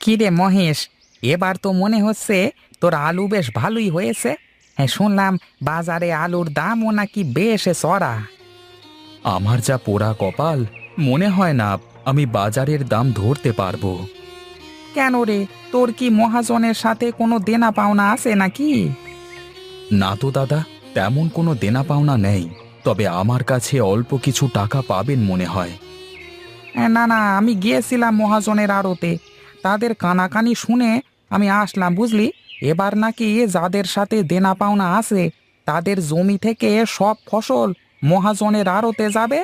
কি রে মহেশ, এবার তো মনে হচ্ছে তোর আলু বেশ ভালোই হয়েছে। হ্যাঁ, শুনলাম বাজারে আলুর দামও নাকি বেশ চড়া। আমার যা পোড়া কপাল, মনে হয় না আমি বাজারের দাম ধরতে পারবো। কেন রে, তোর কি মহাজনের সাথে কোনো দেনা পাওনা আছে নাকি? না তো দাদা, তেমন কোনো দেনা পাওনা নেই। তবে আমার কাছে অল্প কিছু টাকা পাবেন মনে হয়। না না, আমি গিয়েছিলাম মহাজনের আড়তে, তাদের কানাকানি শুনে আমি আসলাম বুঝলি। এবার নাকি যাদের সাথে দেনা পাওনা আছে তাদের জমি থেকে সব ফসল মহাজনের আড়তে যাবে।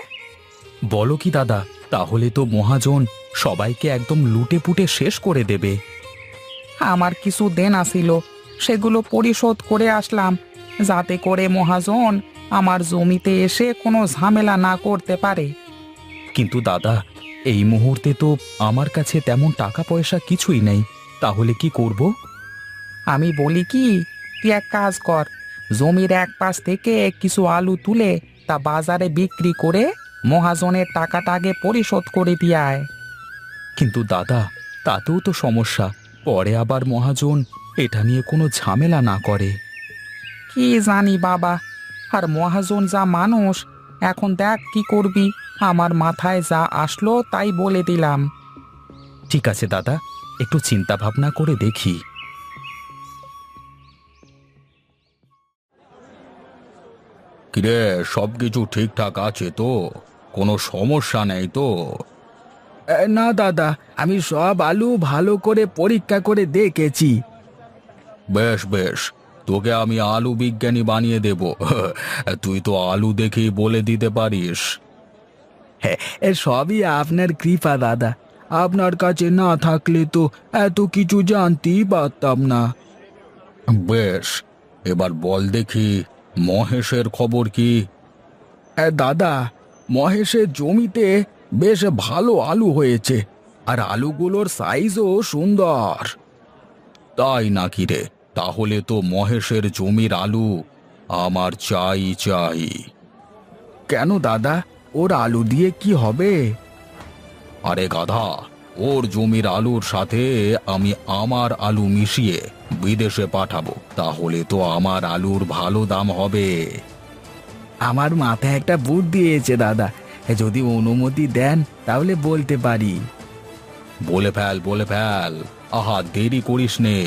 বলো কি দাদা, তাহলে তো মহাজন সবাইকে একদম লুটে পুটে শেষ করে দেবে। আমার কিছু দেনা ছিল, সেগুলো পরিশোধ করে আসলাম, যাতে করে মহাজন আমার জমিতে এসে কোনো ঝামেলা না করতে পারে। কিন্তু দাদা, এই মুহূর্তে তো আমার কাছে তেমন টাকা পয়সা কিছুই নেই। তাহলে কি করব? আমি বলি কি, তুই এক কাজ কর, জমির এক পাশ থেকে কিছু আলু তুলে তা বাজারে বিক্রি করে মহাজনের টাকাটা আগে পরিশোধ করে দিয়ে আয়। কিন্তু দাদা, তাতেও তো সমস্যা। পরে আবার মহাজন এটা নিয়ে কোনো ঝামেলা না করে। কি জানি বাবা, আর মহাজন যা মানুষ, এখন দেখ কি করবি। আমার মাথায় যা আসলো তাই বলে দিলাম। ঠিক আছে দাদা, একটু চিন্তা ভাবনা করে দেখি। কিরে, সবকিছু ঠিকঠাক আছে তো? কোনো সমস্যা নেই তো? না দাদা, আমি সব আলু ভালো করে পরীক্ষা করে দেখেছি। বেশ বেশ, তোকে আমি আলু বিজ্ঞানী বানিয়ে দেব। তুই তো আলু দেখেই বলে দিতে পারিস। হ্যাঁ, সবই আপনার কৃপা দাদা। আপনার কাছে না থাকলে তো এত কিছু জানতেই পারতাম না। বেশ, এবার বল দেখি, মহেশের খবর কি? দাদা, মহেশের জমিতে বেশ ভালো আলু হয়েছে, আর আলুগুলোর সাইজও সুন্দর। তাই নাকি রে? তাহলে তো মহেশের জমির আলু আমার চাই চাই। কেন দাদা, ওর আলু দিয়ে কি হবে? আরে গাধা, ওর জমির আলুর সাথে আমি আমার আলু মিশিয়ে বিদেশে পাঠাবো, তাহলে তো আমার আলুর ভালো দাম হবে। আমার মাথায় একটা বুদ্ধি এসেছে দাদা, যদি অনুমতি দেন তাহলে বলতে পারি। বলে ফেল, বলে ফেল, আহা দেরি করিস নে।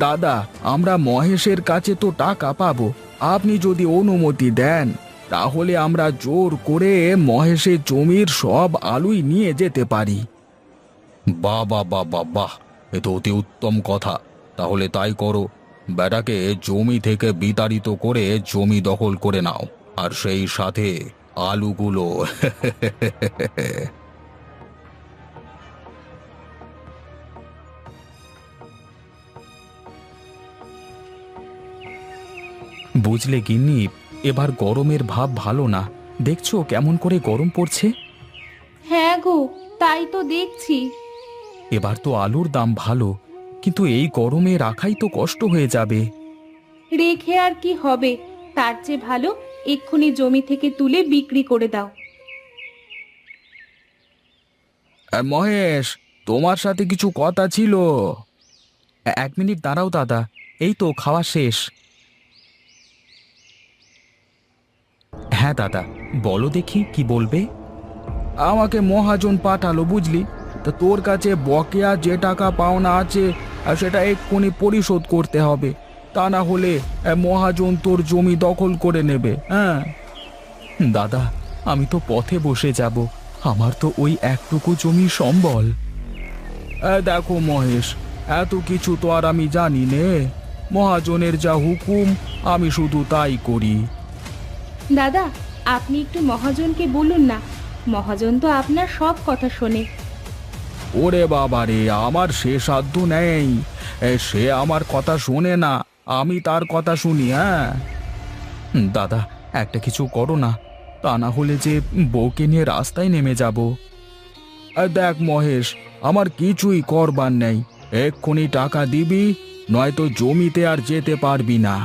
দাদা, আমরা মহেশের কাছে তো টাকা পাবো, আপনি যদি অনুমতি দেন তাহলে আমরা জোর করে মহেশের জমির সব আলুই নিয়ে যেতে পারি। বাহ বাহ বাহ বাহ বাহ, এ তো অতি উত্তম কথা। তাহলে তাই করো, বেটাকে জমি থেকে বিতাড়িত করে জমি দখল করে নাও, আর সেই সাথে আলুগুলো। বুঝলে গিন্নি, এবার গরমের ভাব ভালো না। দেখছো কেমন করে গরম পড়ছে? হ্যাঁ গো, তাই তো দেখছি। এবার তো আলুর দাম ভালো, কিন্তু এই গরমে রাখাই তো কষ্ট হয়ে যাবে। রেখে আর কি হবে, তার চেয়ে ভালো এক্ষুনি জমি থেকে তুলে বিক্রি করে দাও। মহেশ, তোমার সাথে কিছু কথা ছিল। এক মিনিট দাঁড়াও দাদা, এই তো খাওয়া শেষ। হ্যাঁ দাদা, বলো দেখি কি বলবে। আমাকে মহাজন পাঠালো বুঝলি, তা তোর কাছে বকেয়া যে টাকা পাওনা আছে সেটা এক্ষুনি পরিশোধ করতে হবে, তা না হলে মহাজন তোর জমি দখল করে নেবে। হ্যাঁ, দাদা, আমি তো পথে বসে যাব, আমার তো ওই একটুকু জমি সম্বল। দেখো মহেশ, এত কিছু তো আর আমি জানি নে। মহাজনের যা হুকুম আমি শুধু তাই করি। দাদা, আপনি একটু মহাজনকে বলুন না, মহাজন তো আপনার সব কথা শোনে। ওরে বাবা রে, আমার সে সাধ্য নেই। সে আমার কথা শোনে না, আমি তার কথা শুনি। হ্যাঁ, দাদা, একটা কিছু করো না, তা না হলে যে বউকে নিয়ে রাস্তায় নেমে যাব। দেখ মহেশ, আমার কিছুই করবার নেই। এক্ষুনি টাকা দিবি, নয়তো জমিতে আর যেতে পারবি না।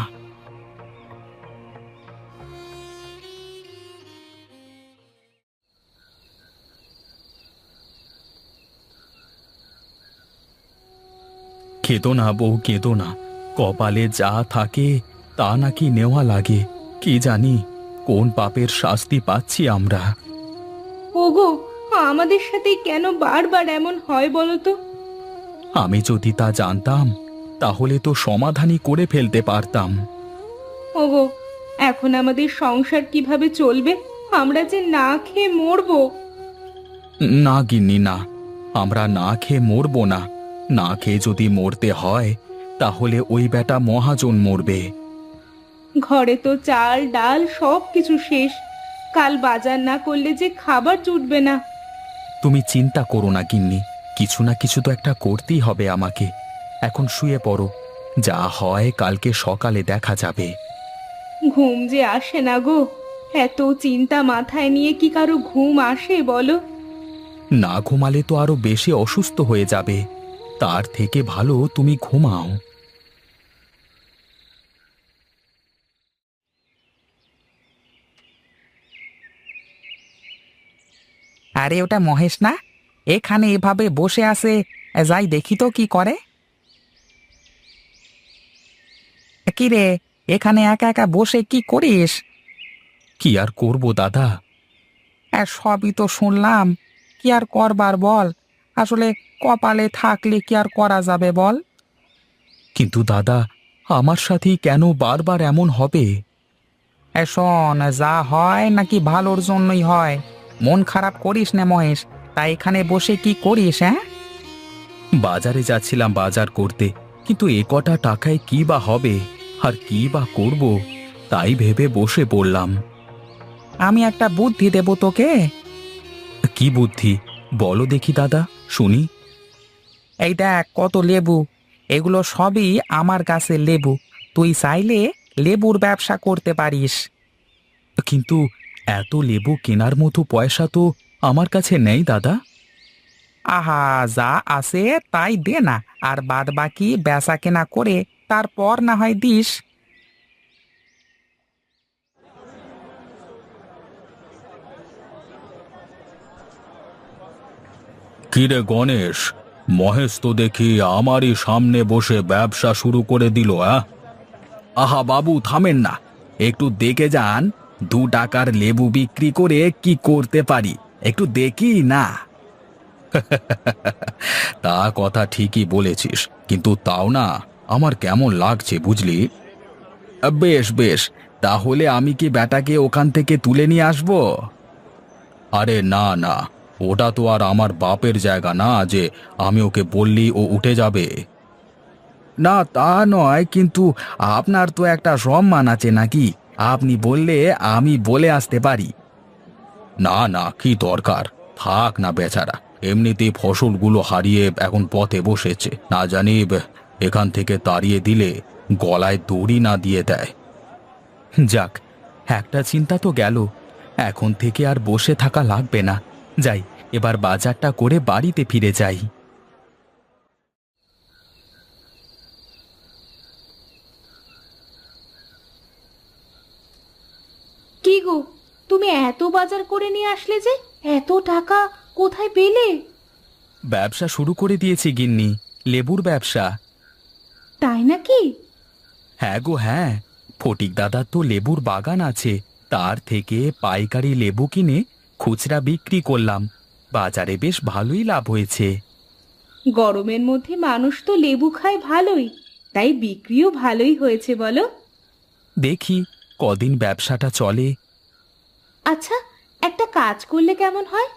কেঁদো না বউ, কেঁদো না। কপালে যা থাকে তা নাকি নেওয়া লাগে। কি জানি কোন পাপের শাস্তি পাচ্ছি আমরা। ওগো, আমাদের সাথে কেন বারবার এমন হয় বলো তো? আমি যদি তা জানতাম তাহলে তো সমাধানই করে ফেলতে পারতাম। ওগো, এখন আমাদের সংসার কিভাবে চলবে? আমরা যে না খেয়ে মরবো। না গিন্নি, না, আমরা না খেয়ে মরবো না। না খেয়ে যদি মরতে হয় তাহলে ওই বেটা মহাজন মরবে। ঘরে তো চাল ডাল সব কিছু শেষ। কাল বাজার না করলে যে খাবার জুটবে না। তুমি চিন্তা করো না গিন্নি, কিছু না কিছু তো একটা করতেই হবে আমাকে। এখন শুয়ে পড়ো, যা হয় কালকে সকালে দেখা যাবে। ঘুম যে আসে না গো। এত চিন্তা মাথায় নিয়ে কি কারো ঘুম আসে বলো? না ঘুমালে তো আরো বেশি অসুস্থ হয়ে যাবে। তার থেকে ভালো তুমি ঘুমাও। আরে ওটা মহেশ না? এখানে এভাবে বসে আছে, যাই দেখি তো কি করে। কি রে, এখানে একা একা বসে কি করিস? কি আর করব দাদা? সবই তো শুনলাম, কি আর করবার বল? আসলে কপালে থাকলে কি আর করা যাবে বল? কিন্তু দাদা, আমার সাথেই কেন বারবার এমন হবে? শোন, যা হয় নাকি ভালোর জন্যই হয়। মন খারাপ করিস না মহেশ। তাই এখানে বসে কি করিস? হ্যাঁ, বাজারে যাচ্ছিলাম বাজার করতে, কিন্তু এ কটা টাকায় কি বা হবে আর কি বা করব, তাই ভেবে বসে পড়লাম। আমি একটা বুদ্ধি দেব তোকে। কি বুদ্ধি? বলো দেখি দাদা, শুনি। এই দেখ কত লেবু, এগুলো সবই আমার গাছের লেবু। তুই চাইলে লেবুর ব্যবসা করতে পারিস। কিন্তু এত লেবু কেনার মতো পয়সা তো আমার কাছে নেই দাদা। আহা, যা আছে তাই দে না, আর বাদ বাকি বেচা কেনা করে তারপর না হয় দিস। কিরে গণেশ, মহেশ তো দেখি আমারই সামনে বসে ব্যবসা শুরু করে দিল। আহা বাবু, থামেন না, একটু দেখে যান। 2 টাকার লেবু বিক্রি করে কি করতে পারি, একটু দেখি না। তা কথা ঠিকই বলেছিস, কিন্তু তাও না, আমার কেমন লাগছে বুঝলি। বেশ বেশ, তাহলে আমি কি বেটাকে ওখান থেকে তুলে নিয়ে আসবো? আরে না না, ওটা তো আর আমার বাপের জায়গা না যে আমি ওকে বললি ও উঠে যাবে। না তা নয়, কিন্তু আপনার তো একটা সম্মান আছে নাকি? আপনি বললে আমি বলে আসতে পারি। না না, কি দরকার, থাক না বেচারা, এমনিতেই ফসলগুলো হারিয়ে এখন পথে বসেছে, না জানি এখান থেকে তাড়িয়ে দিলে গলায় দড়ি না দিয়ে দেয়। যাক, একটা চিন্তা তো গেল। এখন থেকে আর বসে থাকা লাগবে না। যাই, এবার বাজারটা করে বাড়িতে ফিরে যাই। কি গো, তুমি এত বাজার করে নিয়ে আসলে যে? এত টাকা কোথায় পেলে? ব্যবসা শুরু করে দিয়েছি গিন্নি, লেবুর ব্যবসা। তাই নাকি? হ্যাঁ গো হ্যাঁ, ফটিক দাদার তো লেবুর বাগান আছে, তার থেকে পাইকারি লেবু কিনে খুচরা বিক্রি করলাম। বাজারে বেশ ভালোই লাভ হয়েছে। গরমের মধ্যে মানুষ তো লেবু খায় ভালোই, তাই বিক্রিও ভালোই হয়েছে বলো। দেখি কদিন ব্যবসাটা চলে। আচ্ছা, একটা কাজ করলে কেমন হয়?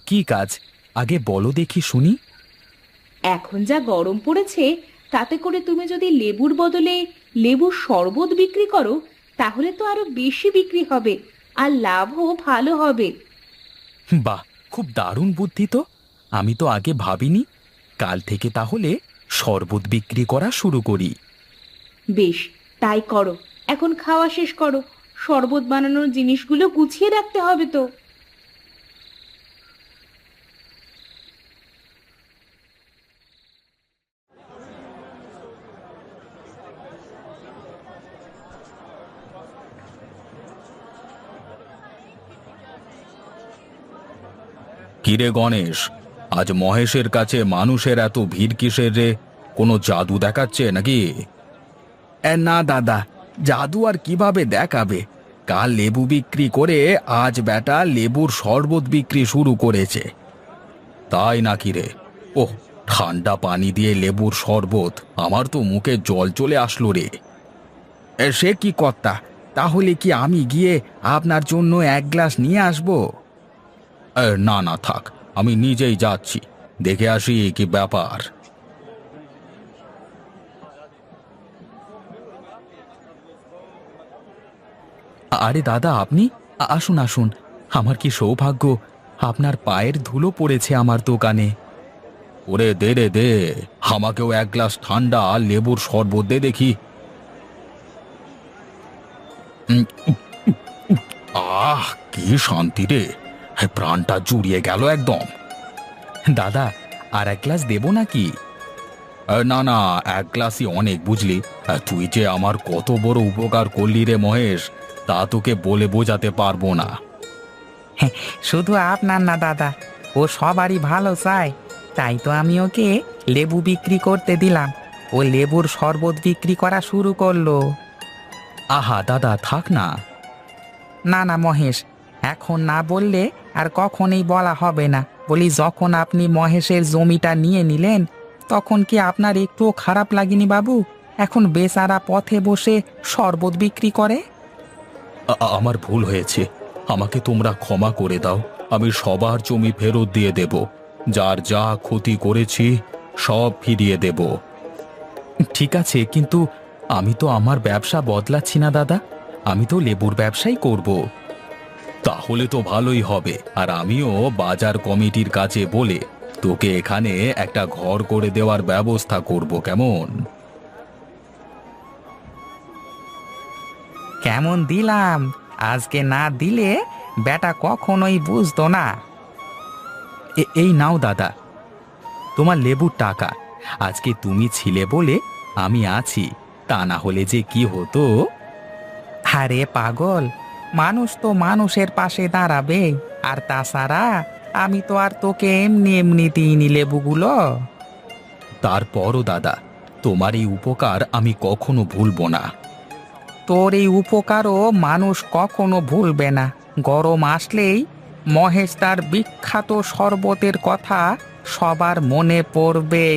কি কাজ? আগে বলো দেখি শুনি। এখন যা গরম পড়েছে, তাতে করে তুমি যদি লেবুর বদলে লেবুর শরবত বিক্রি করো, তাহলে তো আরো বেশি বিক্রি হবে আর লাভও ভালো হবে। বাহ, খুব দারুণ বুদ্ধি তো, আমি তো আগে ভাবিনি। কাল থেকে তাহলে শরবত বিক্রি করা শুরু করি। বেশ, তাই করো। এখন খাওয়া শেষ করো, শরবত বানানোর জিনিসগুলো গুছিয়ে রাখতে হবে তো। কিরে গণেশ, আজ মহেশের কাছে মানুষের এত ভিড় কিসের রে? কোনো জাদু দেখাচ্ছে নাকি? না দাদা, জাদু আর কিভাবে দেখাবে? কাল লেবু বিক্রি করে আজ বেটা লেবুর শরবত বিক্রি শুরু করেছে। তাই নাকি রে? ওহ, ঠান্ডা পানি দিয়ে লেবুর শরবত, আমার তো মুখে জল চলে আসলো রে। সে কি কর্তা, তাহলে কি আমি গিয়ে আপনার জন্য এক গ্লাস নিয়ে আসবো? না না, থাক, আমি নিজেই যাচ্ছি, দেখে আসি কি ব্যাপার। আরে দাদা, আপনি আসুন আসুন, আমার কি সৌভাগ্য, আপনার পায়ের ধুলো পড়েছে আমার দোকানে। ওরে দে রে দে, আমাকেও এক গ্লাস ঠান্ডা লেবুর শরবত দে দেখি। উম, কি শান্তি রে, প্রাণটা জুড়িয়ে গেল একদম। দাদা, আর এক গ্লাস দেবো নাকি? না না, এক গ্লাসই অনেক, বুঝলি? তুই যে আমার কত বড় উপকার করলি রে মহেশ, তা তোকে বলে বোঝাতে পারবো না। শুধু আপনার না দাদা, ও সবারই ভালো চায়, তাই তো আমি ওকে লেবু বিক্রি করতে দিলাম। ও লেবুর শরবত বিক্রি করা শুরু করলো। আহা দাদা, থাক না। না না মহেশ, এখন না বললে আর কখনোই বলা হবে না। বলি, যখন আপনি মহেশের জমিটা নিয়ে নিলেন, তখন কি আপনার একটুও খারাপ লাগেনি বাবু? এখন বেচারা পথে বসে শরবত বিক্রি করে। আমার ভুল হয়েছে, আমাকে তোমরা ক্ষমা করে দাও। আমি সবার জমি ফেরত দিয়ে দেব, যার যা ক্ষতি করেছি সব ফিরিয়ে দেব। ঠিক আছে, কিন্তু আমি তো আমার ব্যবসা বদলাচ্ছি না দাদা, আমি তো লেবুর ব্যবসাই করব। তাহলে তো ভালোই হবে, আর আমিও বাজার কমিটির কাছে বলে তোকে এখানে একটা ঘর করে দেওয়ার ব্যবস্থা করব, কেমন? কেমন দিলাম? আজকে না দিলে বেটা কখনোই বুঝতো না। এই নাও দাদা, তোমার লেবুর টাকা। আজকে তুমি ছিলে বলে আমি আছি, তা না হলে যে কি হতো। আরে পাগল, মানুষ তো মানুষের পাশে দাঁড়াবে। আর তাছাড়া আমি তো আর তোকে এমনি এমনি দিইনি লেবুগুলো। তারপরও দাদা, তোমার এই উপকার আমি কখনো ভুলবো না। তোর এই উপকারও মানুষ কখনো ভুলবে না। গরম আসলেই মহেশ তার বিখ্যাত শরবতের কথা সবার মনে পড়বে।